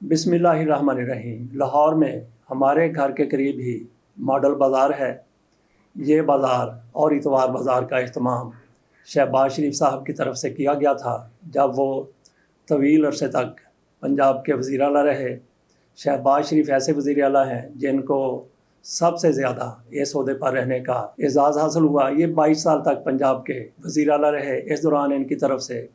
बिस्मिल्लाहिर्रहमानिर्रहीम। लाहौर में हमारे घर के करीब ही मॉडल बाज़ार है। ये बाज़ार और इतवार बाज़ार का इह्तमाम शहबाज शरीफ साहब की तरफ से किया गया था जब वो तवील अरसे तक पंजाब के वज़ीर आला रहे। शहबाज शरीफ ऐसे वज़ीर आला हैं जिनको सबसे ज़्यादा इस ओहदे पर रहने का एजाज़ हासिल हुआ। ये 22 साल तक पंजाब के वज़ीर आला रहे। इस दौरान इनकी तरफ से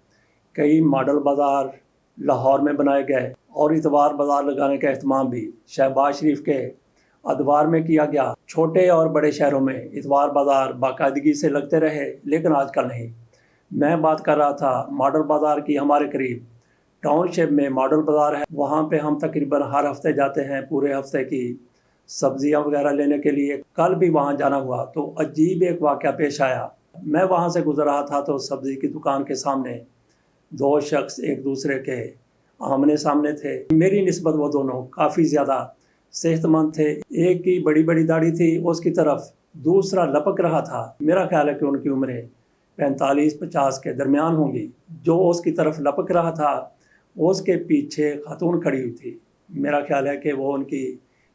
कई मॉडल बाज़ार लाहौर में बनाए गए और इतवार बाज़ार लगाने का एहतमाम भी शहबाज शरीफ के अदवार में किया गया। छोटे और बड़े शहरों में इतवार बाज़ार बाकायदगी से लगते रहे, लेकिन आजकल नहीं। मैं बात कर रहा था मॉडल बाज़ार की। हमारे करीब टाउनशिप में मॉडल बाज़ार है, वहाँ पे हम तकरीबन हर हफ्ते जाते हैं पूरे हफ्ते की सब्जियां वगैरह लेने के लिए। कल भी वहाँ जाना हुआ तो अजीब एक वाक़या पेश आया। मैं वहाँ से गुजर रहा था तो सब्ज़ी की दुकान के सामने दो शख्स एक दूसरे के आमने सामने थे। मेरी निस्बत वो दोनों काफ़ी ज़्यादा सेहतमंद थे। एक की बड़ी बड़ी दाढ़ी थी, उसकी तरफ दूसरा लपक रहा था। मेरा ख्याल है कि उनकी उम्रें 45-50 के दरमियान होंगी। जो उसकी तरफ लपक रहा था उसके पीछे खातून खड़ी हुई थी। मेरा ख्याल है कि वो उनकी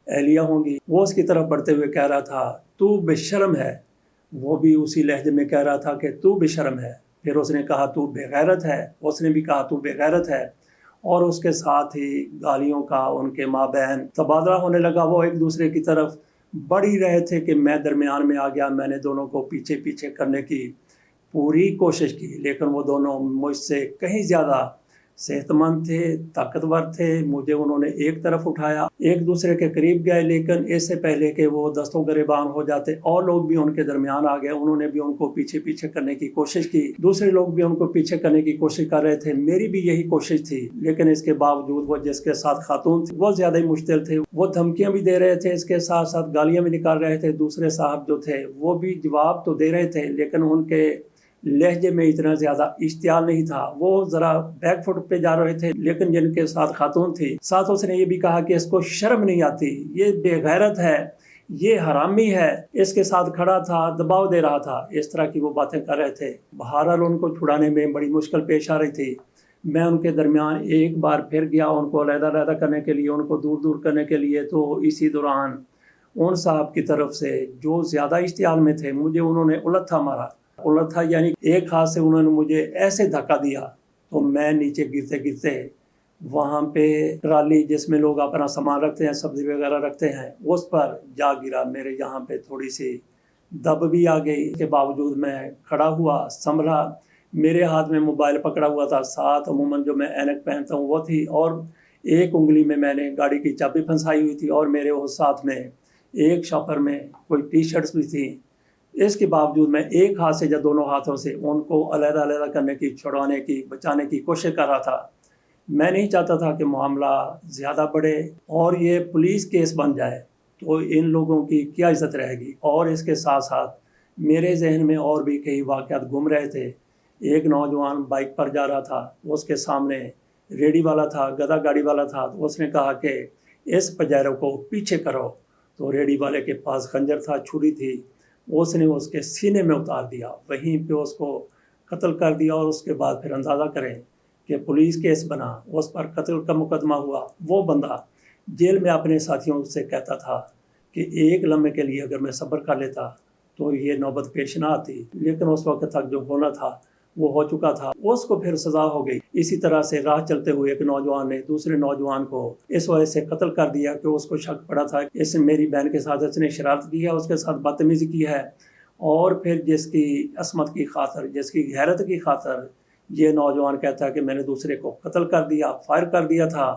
एहलिया होंगी। वो उसकी तरफ बढ़ते हुए कह रहा था, तू बेशर्म है। वो भी उसी लहजे में कह रहा था कि तू बेशर्म है। फिर उसने कहा तू बेगैरत है। उसने भी कहा तू बेगैरत है। और उसके साथ ही गालियों का उनके माबैन तबादला होने लगा। वो एक दूसरे की तरफ बढ़ ही रहे थे कि मैं दरमियान में आ गया। मैंने दोनों को पीछे पीछे करने की पूरी कोशिश की, लेकिन वो दोनों मुझसे कहीं ज़्यादा सेहतमंद थे, ताकतवर थे। मुझे उन्होंने एक तरफ उठाया, एक दूसरे के करीब गए, लेकिन इससे पहले कि वो दस्तों गिरेबान हो जाते और लोग भी उनके दरमियान आ गए। उन्होंने भी उनको पीछे पीछे करने की कोशिश की, दूसरे लोग भी उनको पीछे करने की कोशिश कर रहे थे। मेरी भी यही कोशिश थी, लेकिन इसके बावजूद वो जिसके साथ खातून थी वो ज़्यादा ही मुश्तिल थे। वो धमकियाँ भी दे रहे थे, इसके साथ साथ गालियाँ भी निकाल रहे थे। दूसरे साहब जो थे वो भी जवाब तो दे रहे थे, लेकिन उनके लहजे में इतना ज़्यादा इश्तियाल नहीं था। वो ज़रा बैक फुट पे जा रहे थे। लेकिन जिनके साथ खातून थी, साथ उसने ये भी कहा कि इसको शर्म नहीं आती, ये बेगैरत है, ये हरामी है। इसके साथ खड़ा था, दबाव दे रहा था। इस तरह की वो बातें कर रहे थे। बहरहाल उनको छुड़ाने में बड़ी मुश्किल पेश आ रही थी। मैं उनके दरमियान एक बार फिर गया उनको अलहदा करने के लिए, उनको दूर दूर करने के लिए। तो इसी दौरान उन साहब की तरफ से जो ज़्यादा इश्तियाल में थे, मुझे उन्होंने उलथा मारा। उलथा यानी एक हाथ से उन्होंने मुझे ऐसे धक्का दिया तो मैं नीचे गिरते गिरते वहाँ पे ट्राली जिसमें लोग अपना सामान रखते हैं, सब्जी वगैरह रखते हैं, उस पर जा गिरा। मेरे यहाँ पे थोड़ी सी दब भी आ गई। इसके बावजूद मैं खड़ा हुआ, संभला। मेरे हाथ में मोबाइल पकड़ा हुआ था, साथ अमूमन जो मैं ऐनक पहनता हूँ वो थी, और एक उंगली में मैंने गाड़ी की चाबी फंसाई हुई थी, और मेरे वो साथ में एक शॉपर में कोई टी शर्ट्स भी थी। इसके बावजूद मैं एक हाथ से या दोनों हाथों से उनको अलग-अलग करने की, छुड़वाने की, बचाने की कोशिश कर रहा था। मैं नहीं चाहता था कि मामला ज़्यादा बढ़े और ये पुलिस केस बन जाए तो इन लोगों की क्या इज़्ज़त रहेगी। और इसके साथ साथ मेरे जहन में और भी कई वाक़यात घूम रहे थे। एक नौजवान बाइक पर जा रहा था, उसके सामने रेडी वाला था, गधा गाड़ी वाला था। तो उसने कहा कि इस पजेरो को पीछे करो। तो रेडी वाले के पास खंजर था, छुरी थी। उसने उसके सीने में उतार दिया, वहीं पे उसको कत्ल कर दिया। और उसके बाद फिर अंदाज़ा करें कि पुलिस केस बना, उस पर कत्ल का मुकदमा हुआ। वो बंदा जेल में अपने साथियों से कहता था कि एक लम्हे के लिए अगर मैं सब्र कर लेता तो ये नौबत पेश ना आती, लेकिन उस वक्त तक जो होना था वो हो चुका था। उसको फिर सज़ा हो गई। इसी तरह से राह चलते हुए एक नौजवान ने दूसरे नौजवान को इस वजह से कत्ल कर दिया कि उसको शक पड़ा था इसने मेरी बहन के साथ इसने शरारत की है, उसके साथ बदतमीज़ी की है। और फिर जिसकी असमत की खातर, जिसकी गैरत की खातर ये नौजवान कहता है कि मैंने दूसरे को कत्ल कर दिया, फायर कर दिया था,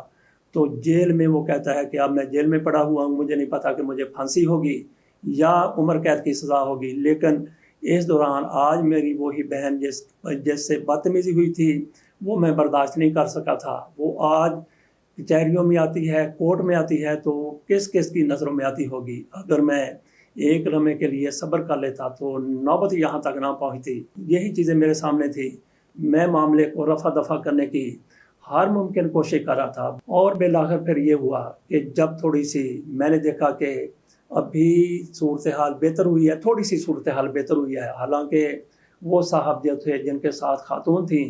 तो जेल में वो कहता है कि अब मैं जेल में पड़ा हुआ हूँ, मुझे नहीं पता कि मुझे फांसी होगी या उम्र कैद की सज़ा होगी। लेकिन इस दौरान आज मेरी वही बहन जिससे बदतमीज़ी हुई थी वो मैं बर्दाश्त नहीं कर सका था। वो आज कचहरियों में आती है, कोर्ट में आती है, तो किस किस की नज़रों में आती होगी। अगर मैं एक लम्हे के लिए सब्र कर लेता तो नौबत यहाँ तक ना पहुँचती। यही चीज़ें मेरे सामने थी। मैं मामले को रफा दफा करने की हर मुमकिन कोशिश कर रहा था। और बिलाखिर फिर ये हुआ कि जब थोड़ी सी मैंने देखा कि अभी सूरत हाल बेहतर हुई है, थोड़ी सी सूरत हाल बेहतर हुई है। हालांकि वो साहब जो थे जिनके साथ खातून थी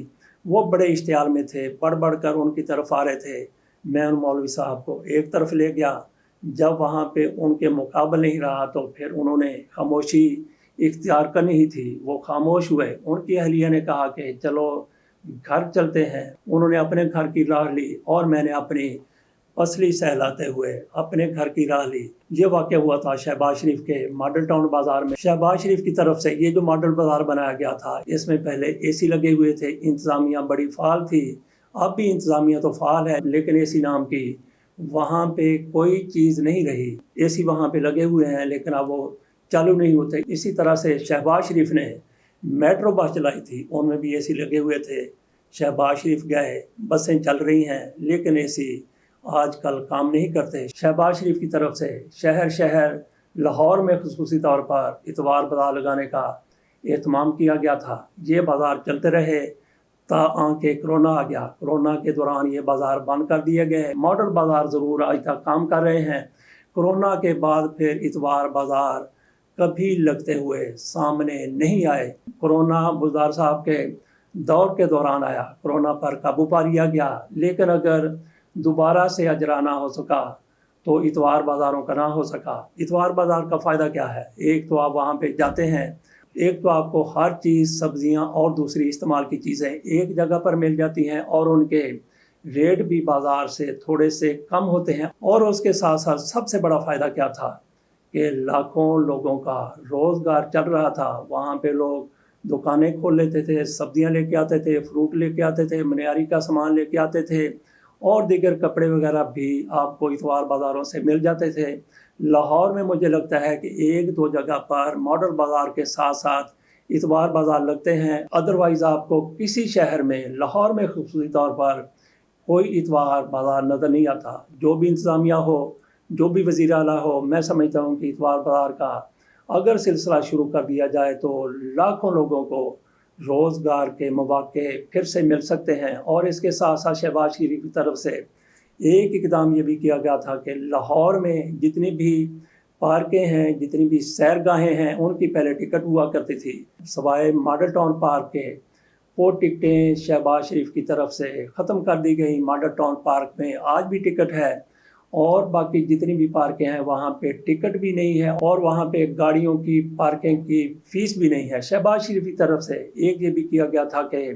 वो बड़े इश्तियाल में थे, बढ़ बढ़ कर उनकी तरफ आ रहे थे। میں ان مولوی صاحب کو ایک طرف لے گیا، جب وہاں پہ ان کے مقابل نہیں رہا تو پھر انہوں نے خاموشی اختیار کرنی ہی تھی، وہ خاموش ہوئے۔ ان کی اہلیہ نے کہا کہ چلو گھر چلتے ہیں، انہوں نے اپنے گھر کی راہ لی اور میں نے اپنی پسلی سہلاتے ہوئے اپنے گھر کی راہ لی۔ یہ واقعہ ہوا تھا شہباز شریف کے ماڈل ٹاؤن بازار میں۔ شہباز شریف کی طرف سے یہ جو ماڈل بازار بنایا گیا تھا، اس میں پہلے اے سی لگے ہوئے تھے، انتظامیہ بڑی فعال تھی، اب بھی انتظامیہ تو فعال ہے لیکن اے سی نام کی وہاں پہ کوئی چیز نہیں رہی۔ اے سی وہاں پہ لگے ہوئے ہیں لیکن اب وہ چالو نہیں ہوتے۔ اسی طرح سے شہباز شریف نے میٹرو بس چلائی تھی، ان میں بھی اے سی لگے ہوئے تھے۔ شہباز شریف گئے، بسیں چل رہی ہیں لیکن اے سی آج کل کام نہیں کرتے۔ شہباز شریف کی طرف سے شہر لاہور میں خصوصی طور پر اتوار بازار لگانے کا اہتمام کیا گیا تھا۔ یہ بازار چلتے رہے تاآں کہ کرونا آ گیا۔ کرونا کے دوران یہ بازار بند کر دیے گئے۔ ماڈل بازار ضرور آج تک کام کر رہے ہیں۔ کرونا کے بعد پھر اتوار بازار کبھی لگتے ہوئے سامنے نہیں آئے۔ کرونا گلزار صاحب کے دور کے دوران آیا، کرونا پر قابو پا لیا گیا، لیکن اگر دوبارہ سے اجرا نہ ہو سکا تو اتوار بازاروں کا نہ ہو سکا۔ اتوار بازار کا فائدہ کیا ہے؟ ایک تو آپ وہاں پہ جاتے ہیں، ایک تو آپ کو ہر چیز، سبزیاں اور دوسری استعمال کی چیزیں ایک جگہ پر مل جاتی ہیں اور ان کے ریٹ بھی بازار سے تھوڑے سے کم ہوتے ہیں۔ اور اس کے ساتھ ساتھ سب سے بڑا فائدہ کیا تھا کہ لاکھوں لوگوں کا روزگار چل رہا تھا۔ وہاں پہ لوگ دکانیں کھول لیتے تھے، سبزیاں لے کے آتے تھے، فروٹ لے کے آتے تھے، معیاری کا سامان لے کے آتے تھے اور دیگر کپڑے وغیرہ بھی آپ کو اتوار بازاروں سے مل جاتے تھے۔ لاہور میں مجھے لگتا ہے کہ ایک دو جگہ پر ماڈل بازار کے ساتھ ساتھ اتوار بازار لگتے ہیں، ادروائز آپ کو کسی شہر میں، لاہور میں خصوصی طور پر کوئی اتوار بازار نظر نہیں آتا۔ جو بھی انتظامیہ ہو، جو بھی وزیر اعلیٰ ہو، میں سمجھتا ہوں کہ اتوار بازار کا اگر سلسلہ شروع کر دیا جائے تو لاکھوں لوگوں کو روزگار کے مواقع پھر سے مل سکتے ہیں۔ اور اس کے ساتھ ساتھ شہباز شریف کی طرف سے ایک اقدام یہ بھی کیا گیا تھا کہ لاہور میں جتنی بھی پارکیں ہیں، جتنی بھی سیرگاہیں ہیں، ان کی پہلے ٹکٹ ہوا کرتی تھی، سوائے ماڈل ٹاؤن پارک کے۔ وہ ٹکٹیں شہباز شریف کی طرف سے ختم کر دی گئی۔ ماڈل ٹاؤن پارک میں آج بھی ٹکٹ ہے اور باقی جتنی بھی پارکیں ہیں وہاں پہ ٹکٹ بھی نہیں ہے اور وہاں پہ گاڑیوں کی پارکنگ کی فیس بھی نہیں ہے۔ شہباز شریف کی طرف سے ایک یہ بھی کیا گیا تھا کہ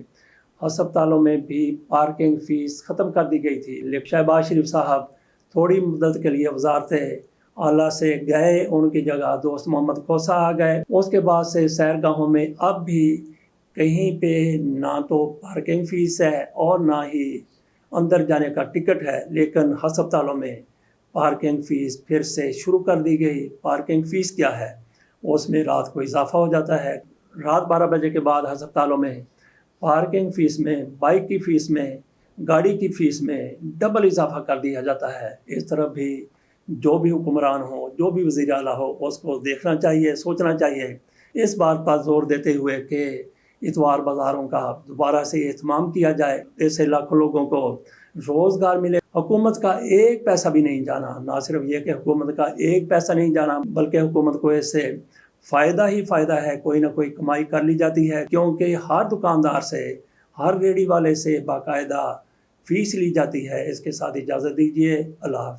ہسپتالوں میں بھی پارکنگ فیس ختم کر دی گئی تھی، لیکن شہباز شریف صاحب تھوڑی مدت کے لیے وزارت اعلیٰ سے گئے، ان کی جگہ دوست محمد کوسہ آ گئے۔ اس کے بعد سے سیرگاہوں میں اب بھی کہیں پہ نہ تو پارکنگ فیس ہے اور نہ ہی اندر جانے کا ٹکٹ ہے، لیکن ہسپتالوں میں پارکنگ فیس پھر سے شروع کر دی گئی۔ پارکنگ فیس کیا ہے؟ اس میں رات کو اضافہ ہو جاتا ہے۔ رات 12 بجے کے بعد ہسپتالوں میں پارکنگ فیس میں، بائک کی فیس میں، گاڑی کی فیس میں ڈبل اضافہ کر دیا جاتا ہے۔ اس طرف بھی جو بھی حکمران ہو، جو بھی وزیر اعلیٰ ہو، اس کو دیکھنا چاہیے، سوچنا چاہیے، اس بات پر زور دیتے ہوئے کہ اتوار بازاروں کا دوبارہ سے اہتمام کیا جائے، اس سے لاکھوں لوگوں کو روزگار ملے۔ حکومت کا ایک پیسہ بھی نہیں جانا، نہ صرف یہ کہ حکومت کا ایک پیسہ نہیں جانا بلکہ حکومت کو اس سے فائدہ ہی فائدہ ہے، کوئی نہ کوئی کمائی کر لی جاتی ہے، کیونکہ ہر دکاندار سے، ہر ریڑھی والے سے باقاعدہ فیس لی جاتی ہے۔ اس کے ساتھ اجازت دیجیے، اللہ حافظ۔